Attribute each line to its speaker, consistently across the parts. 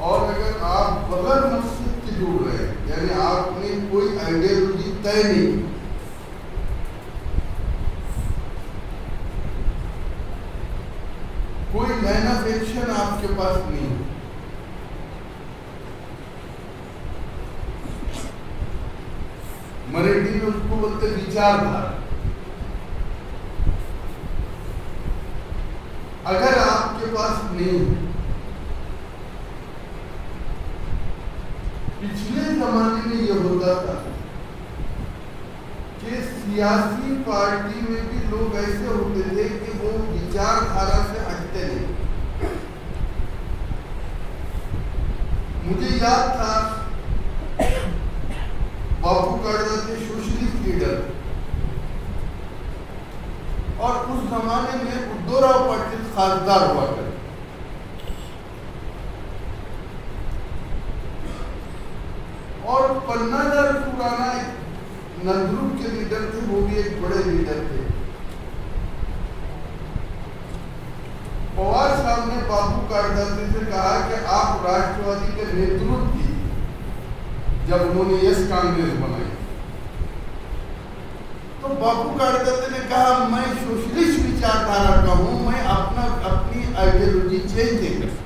Speaker 1: और अगर आप बगैर मकसद के जुड़ रहे हैं, यानी आपने कोई आइडियोलॉजी तय नहीं की, कोई लाइन ऑफ एक्शन आपके पास नहीं है, मराठी में उसको बोलते विचारधारा। अगर आपके पास नहीं है, पिछले जमाने में यह होता था कि सियासी पार्टी में भी लोग ऐसे होते थे कि वो विचारधारा से हटते नहीं। मुझे याद था बापू काड़दा थे सोशलिस्ट लीडर, और उस जमाने में उद्धवराव पाटिल खासदार हुआ करते। और पन्नालाल खुराना नंदुरबार के लीडर थे, वो भी एक बड़े लीडर थे। पवार साहब ने बापू काड़दा से कहा कि आप राष्ट्रवादी के नेतृत्व कीजिए, जब उन्होंने यस कांग्रेस बनाई तो बापू काड़दा ने कहा मैं सोशलिस्ट विचारधारा का हूं, मैं अपनी आइडियोलॉजी चेंज नहीं कर सकता,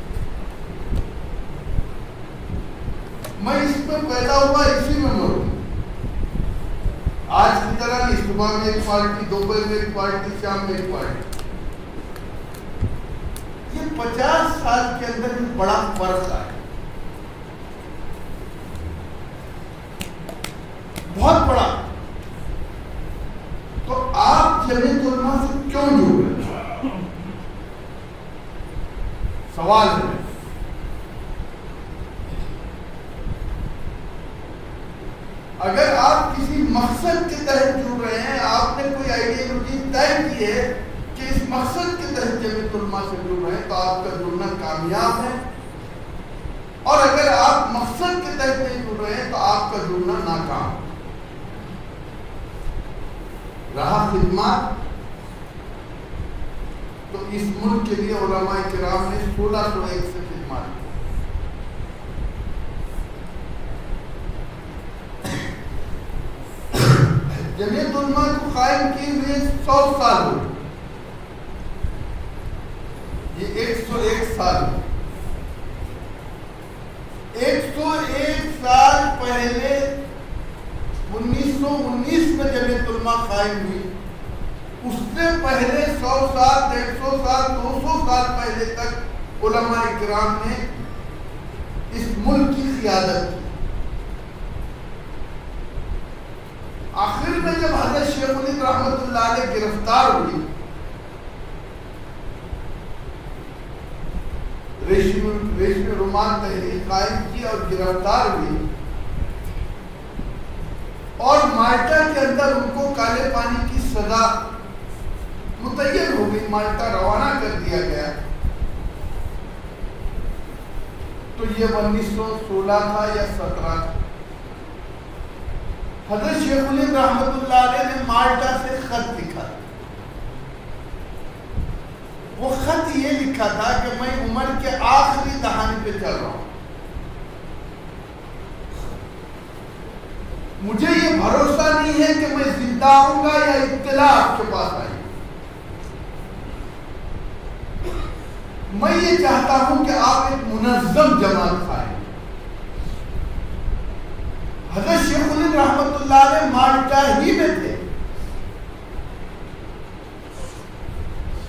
Speaker 1: मैं इसमें पैदा हुआ इसी में मरूं। आज की तरह नहीं, सुबह में एक पार्टी, दोपहर में एक पार्टी, शाम में एक पार्टी। ये 50 साल के अंदर में बड़ा फर्क आया, बहुत बड़ा। तो आप जमीयत उलमा से क्यों जुड़ रहे हैं? सवाल है। अगर आप किसी मकसद के तहत जुड़ रहे हैं, आपने कोई आइडियोलॉजी तय की है कि इस मकसद के तहत जमीयत उलमा से जुड़ रहे हैं, तो आपका जुड़ना कामयाब है। और अगर आप मकसद के तहत नहीं जुड़ रहे हैं तो आपका जुड़ना नाकाम रहा। खिदमत तो इस मुल्क के लिए उलमाए किराम ने 1601 से खिदमत की। जमीयत उलमा को कायम किए हुए 100 साल हो, ये 101 साल। 101 साल पहले 1919 में जमीयत उलमा कायम हुई, उससे पहले 100 साल, 150 साल, 200 साल पहले तक उलमाए किराम ने इस मुल्क की क़ियादत की। आखिर में जब हज़रत शेखुल रहमतुल्लाह अलैह गिरफ्तार हुई, रेशमी रुमाल तहरीक कायम की और गिरफ्तार हुई, और माल्टा के अंदर उनको काले पानी की सजा मुतय्यन हो गई, माल्टा रवाना कर दिया गया। तो ये 1916 था या 17 था। हज़रत शेखुल रहमतुल्लाह अलैह ने माल्टा से खत लिखा। वो खत ये लिखा था कि मैं उम्र के आखिरी दहाने पे चल रहा हूं, मुझे ये भरोसा नहीं है कि मैं जिंदा आऊंगा या इत्तला आपके पास आई। मैं ये चाहता हूं कि आप एक मुनज़्ज़म जमात खाएं। हज़रत शेखुल रहमतुल्लाह अलैह माल्टा ही में थे,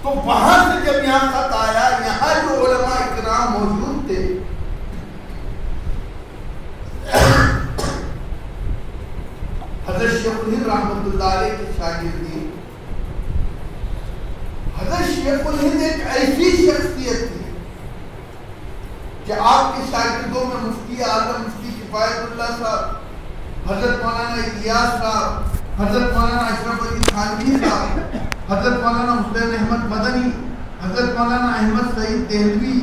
Speaker 1: तो वहां से जब यहाँ खत आया, यहाँ जो उलमा इकराम मौजूद थे, हज़रत शेखुल रहमतुल्लाह अलैह की शागिर्दी, हज़रत शेखुल हिंद एक ऐसी शख्सियत थी कि आपके शागिर्दों में मुफ्ती आजम, मुफ्ती किफायतुल्लाह साहब, हज़रत मौलाना इलियास साहब, हज़रत मौलाना अशरफ अली थानवी साहब, हज़रत मौलाना हुसैन अहमद मदनी, हज़रत मौलाना अहमद सईद देहलवी,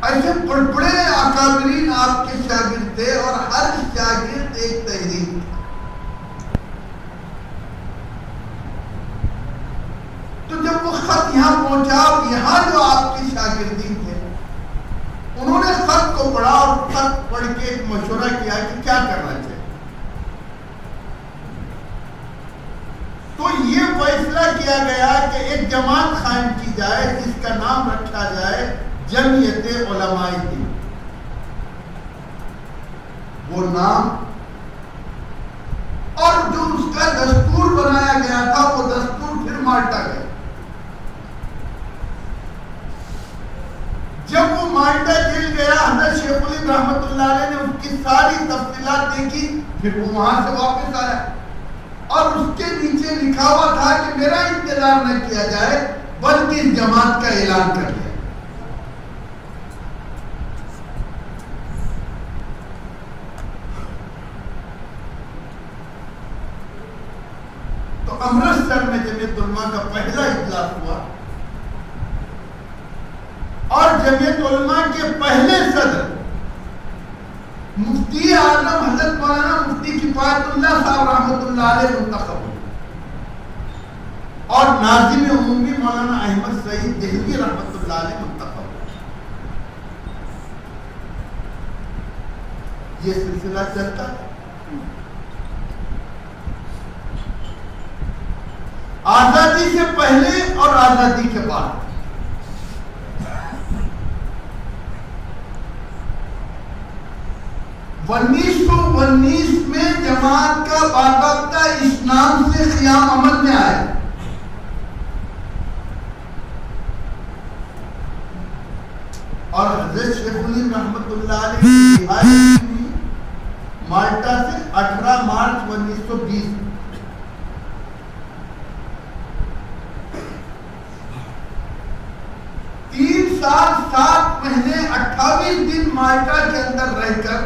Speaker 1: ऐसे बड़े अकाबरीन आपके शागिर्द थे, और हर शागिर्द एक तहरीक था। तो जब वो खत यहाँ पहुंचा, यहाँ जो आपके शागिर्दी थे, उन्होंने को पढ़ा और खत पढ़ के एक मशवरा किया कि क्या करना चाहिए। तो ये फैसला किया गया कि एक जमात कायम की जाए जिसका नाम रखा जाए जमीयत उलमाए दीन। वो नाम और जो उसका दस्तूर बनाया गया था वो दस्तूर फिर माल्टा गया। जब वो माल्टा जेल गया, हज़रत शेखुल रहमतुल्लाह अलैह ने उसकी सारी तफसीलात देखी, फिर वो वहां से वापस आया और उसके नीचे लिखा हुआ था कि मेरा इंतजार न किया जाए बल्कि इस जमात का ऐलान कर दिया। तो अमृतसर में जमीयत उलमा का पहला इजलास हुआ और जमीयत उलमा के पहले सदर मुफ्ती आजम हजरत मौलाना मुफ्ती किफायतुल्लाह साहब रहमतुल्लाह अलैह मुंतखब हुए और नाज़िम उमूमी मौलाना अहमद सईद देहलवी रहमतुल्लाह अलैह मुंतखब हुए। ये सिलसिला चलता है। आजादी से पहले और आजादी के बाद 1919 में जमात का बाकायदा इस नाम से क़याम अमल में आया और हज़रत शेखुल रहमतुल्लाह अलैह की रिहाई हुई माल्टा से 18 मार्च 1920। तीन साल 7 महीने 28 दिन माल्टा के अंदर रहकर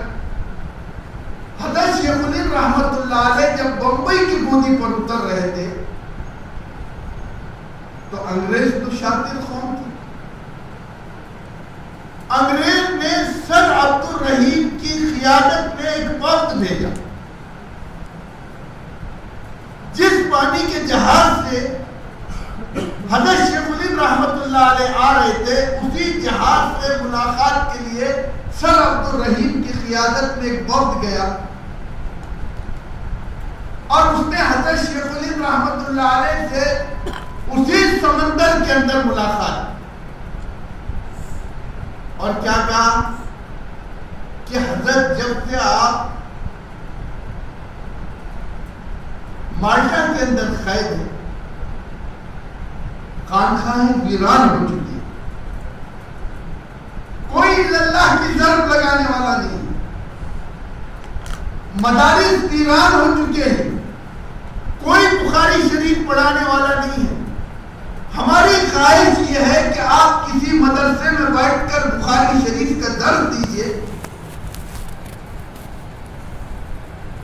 Speaker 1: हज़रत शेखुल रहमतुल्लाह अलैह जब बंबई की बूंदी पर उतर रहे थे तो अंग्रेज तो शातिर कौम थे। अंग्रेज ने सर अब्दुल रहीम की क़ियादत में एक वफ्द भेजा। जिस पानी के जहाज से हज़रत शेखुल रहमतुल्लाह अलैह आ रहे थे उसी जहाज से मुलाकात के लिए सर अब्दुल रहीम की क़ियादत में एक वफ्द गया और उसने हज़रत शेखुल रहमतुल्लाह अलैह से उसी समंदर के अंदर मुलाकात और क्या कहा कि हज़रत जब से आप माल्टा के अंदर कैद हैं, खानखाहें वीरान हो चुकी है, कोई अल्लाह की ज़र्ब लगाने वाला नहीं, मदारिस वीरान हो चुके हैं, कोई बुखारी शरीफ पढ़ाने वाला नहीं है। हमारी ख्वाहिश यह है कि आप किसी मदरसे में बैठकर बुखारी शरीफ का दर्स दीजिए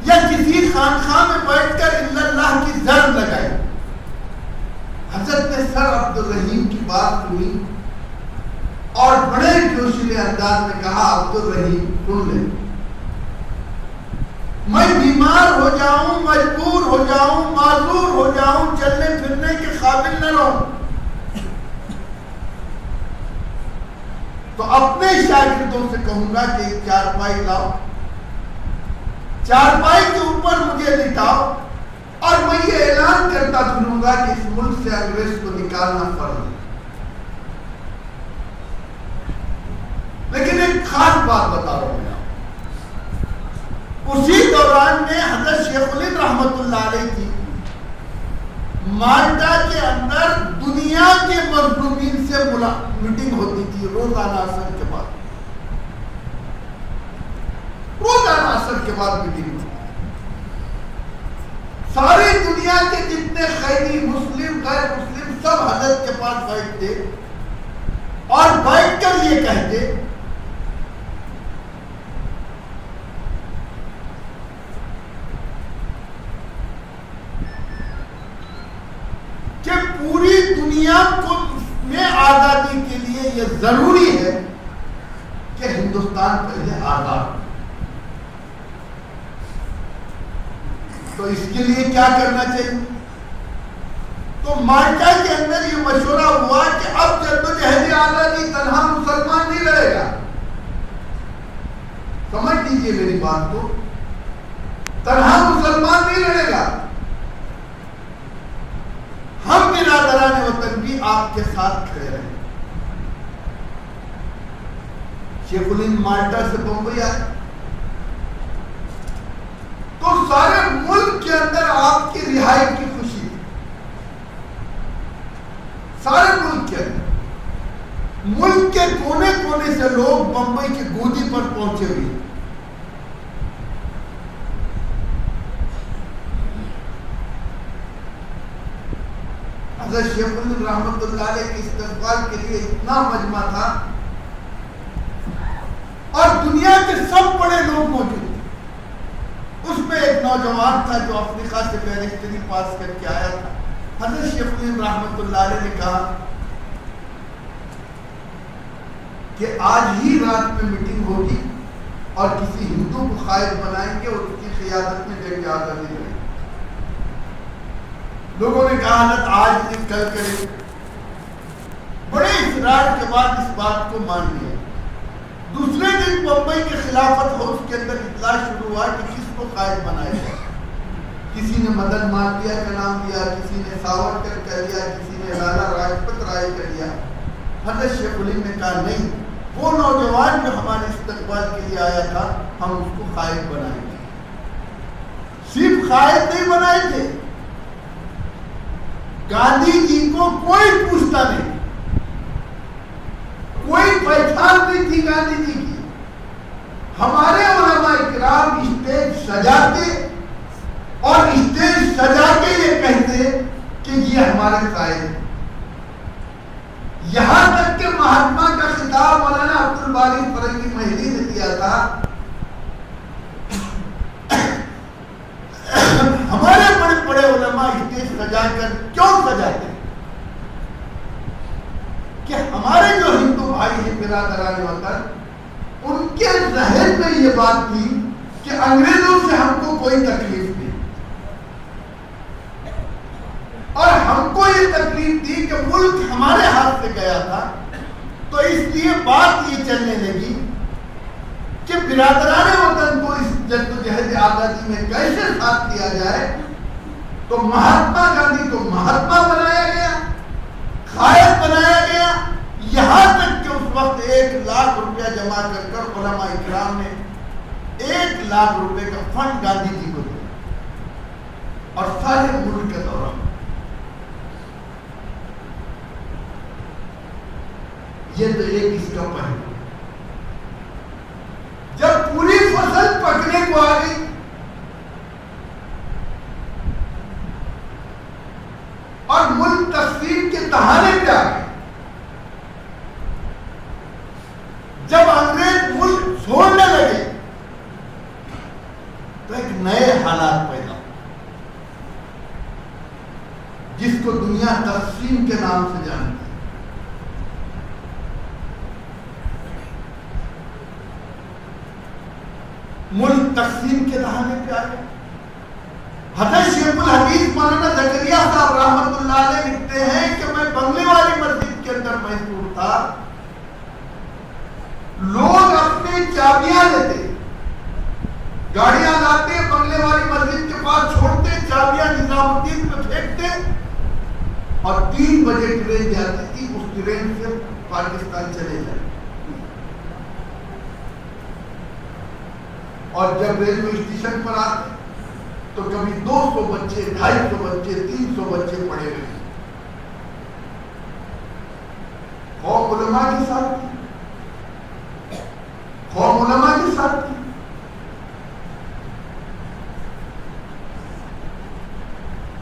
Speaker 1: या किसी खानखाह में बैठकर इल्लल्लाह की ज़र्ब लगाए। हज़रत ने सर अब्दुल रहीम की बात सुनी और बड़े जोशीले अंदाज में कहा, अब्दुल रहीम सुन ले, मैं बीमार हो जाऊं, मजबूर हो जाऊं, माजूर हो जाऊं, चलने फिरने के काबिल न रहूं तो अपने शागिर्दों से कहूंगा कि एक चारपाई लाओ, चारपाई के ऊपर मुझे लिटाओ और मैं ये ऐलान करता फिरूंगा कि इस मुल्क से अंग्रेज को निकालना फर्ज है। लेकिन एक खास बात बता रहा हूं, उसी दौरान में हज़रत शेखुल रहमतुल्लाह अलैह की माल्टा के अंदर दुनिया के मज़लूमीन से मीटिंग होती थी रोजाना असर के बाद, रोजाना असर के बाद मीटिंग होती। सारी दुनिया के जितने खैरी मुस्लिम गैर मुस्लिम सब हज़रत के पास बैठते और बैठकर ये कहते कि पूरी दुनिया को में आजादी के लिए यह जरूरी है कि हिंदुस्तान पहले आजाद। तो इसके लिए क्या करना चाहिए? तो माल्टा के अंदर ये मशवरा हुआ कि अब जद्दोजहद आजादी तन्हा मुसलमान नहीं रहेगा, लीजिए मेरी बात को, तन्हा मुसलमान नहीं लड़ेगा। हम बिरादरान वतन भी आपके साथ खड़े रहे। शेखुल हिंद माल्टा से बंबई आए तो सारे मुल्क के अंदर आपकी रिहाई की खुशी थी। सारे मुल्क के अंदर, मुल्क के कोने कोने से लोग बंबई की गोदी पर पहुंचे हुए। हज़रत शेखुल रहमतुल्लाह अलैह के इस्तक़बाल के लिए इतना मजमा था और दुनिया के सब बड़े लोग मौजूद थे। उसमें एक नौजवान था जो अफ्रीका से बैरिस्टरी पास करके आया था। हज़रत शेखुल रहमतुल्लाह अलैह ने कहा कि आज ही रात में मीटिंग होगी और किसी हिंदू को कायद बनाएंगे और उसकी क़ियादत में जंग आज़ादी करेंगे। लोगों ने कहा हज़रत आज नहीं कल करेंगे। बड़े इसरार के बाद इस बात को मान लिया। दूसरे दिन बंबई के खिलाफत हाउस के अंदर इतला शुरू हुआ कि किसको कायद बनाएगा। किसी ने मदन मालवीय का नाम लिया, किसी ने सावरकर कर लिया, किसी ने लाला लाजपत राय कर लिया। हज़रत शेखुल हिंद ने कहा नहीं, वो नौजवान जो हमारे इस्तकबाल के लिए आया था हम उसको कायद बनाएंगे। सिर्फ कायद नहीं बनाए थे, गांधी जी को कोई पूछता नहीं, कोई पहचान नहीं थी गांधी जी की। हमारे उलमा इकराम स्टेज सजाते और स्टेज सजा के ये कहते कि ये हमारे कायद हैं। यहां तक कि महात्मा का खिताब मौलाना अब्दुल बारी फरंगी महली ने दिया था। हमारे बड़े बड़े उलमा स्टेज सजाकर क्यों सजाते कि हमारे जो हिंदू भाई हैं बिरादरान वतन, उनके ज़हन में ये बात थी कि अंग्रेजों से हमको कोई तकलीफ नहीं और हमको ये तकलीफ थी कि मुल्क हमारे हाथ से गया था। तो इसलिए बात ये चलने लगी कि बिरादरान वतन को इस जद्दोजहद आज़ादी में कैसे साथ दिया जाए। तो महात्मा गांधी को महात्मा बनाया गया, कायद बनाया गया। यहां तक कि उस वक्त 1 लाख रुपया जमा कर उलमा इकराम ने 1 लाख रुपए का फंड गांधी जी को दिया और सारे मुल्क के दौरान ये तो एक इसका पहलू। जब पूरी फसल पकने को आ गई और मुल्क तकसीम के तहाने पे आ गए, जब अंग्रेज मुल्क छोड़ने लगे तो एक नए हालात पैदा जिसको दुनिया तकसीम के नाम से जानती है। मुल्क तकसीम के दहाने पे आ गया। हज़रत शेखुल हदीस मौलाना ज़करिया साहब रहमतुल्लाह अलैह लिखते हैं कि मैं बंगले वाली मस्जिद के अंदर महसूर था। लोग अपनी चाबियां लेते, गाड़ियां लाते, बंगले वाली मस्जिद के पास छोड़ते, चाबियां निजामुद्दीन में फेंकते और 3 बजे ट्रेन जाती थी। उस ट्रेन से पाकिस्तान चले जाते और जब रेलवे स्टेशन पर आते तो कभी 200 बच्चे, 250 बच्चे, 300 बच्चे पड़े हुए। कौम उलमा के साथ थी, कौम उलमा के साथ थी।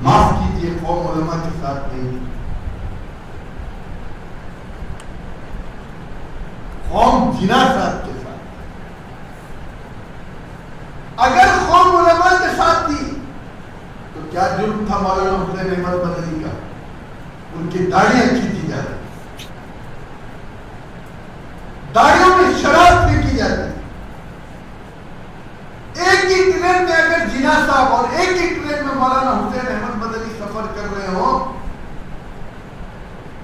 Speaker 1: माफ कीजिए, कौम उलमा के साथ नहीं, कौम जिना साथ के साथ। अगर कौम उलमा के साथ थी तो क्या जुर्म था मौलाना हुसैन अहमद मदनी का? उनकी दाढ़ियां खींची जा रही, दाढ़ियों में शराब फेंकी जाती। एक ही ट्रेन में अगर जिना साहब और एक ही ट्रेन में मौलाना हुसैन अहमद मदनी सफर कर रहे हो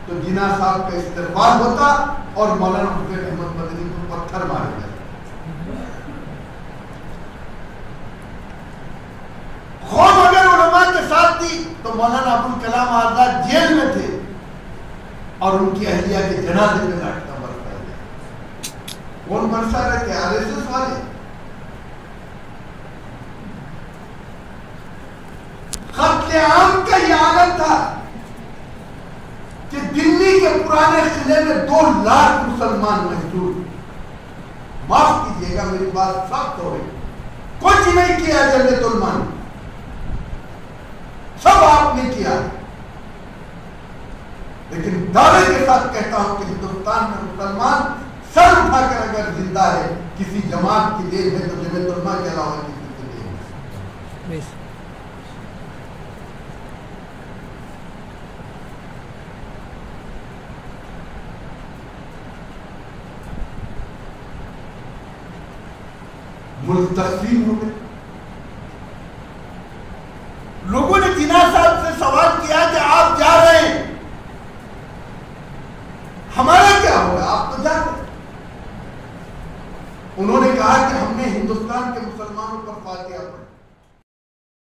Speaker 1: तो जिना साहब का इस्तेमाल होता और मौलाना हुसैन अहमद मदनी को पत्थर मारे जाते। मौलाना अबुल कलाम आजाद जेल में थे और उनकी अहलिया के जनाजे में लाठियां बरसा गया। कौन बरसा रहे थे? आरएसएस वाले। कत्लेआम का यह आलम था कि दिल्ली के पुराने किले में 2 लाख मुसलमान मजदूर, माफ कीजिएगा मेरी बात सख्त हो रही, कुछ नहीं किया जमीयतुल उलमा ने, सब आपने किया। लेकिन दावे के साथ कहता हूं कि हिंदुस्तान में मुसलमान सर उठाकर अगर जिंदा है किसी जमात की देन है तो जमीयतुल उलमा के अलावा किसी की देन है। मुल्क तस्लीम हो गए। लोगों ने जिन्ना साहब से सवाल किया कि आप जा रहे हैं, हमारा क्या होगा? आप तो जा रहे। उन्होंने कहा कि हमने हिंदुस्तान के मुसलमानों पर फातिहा पढ़ी।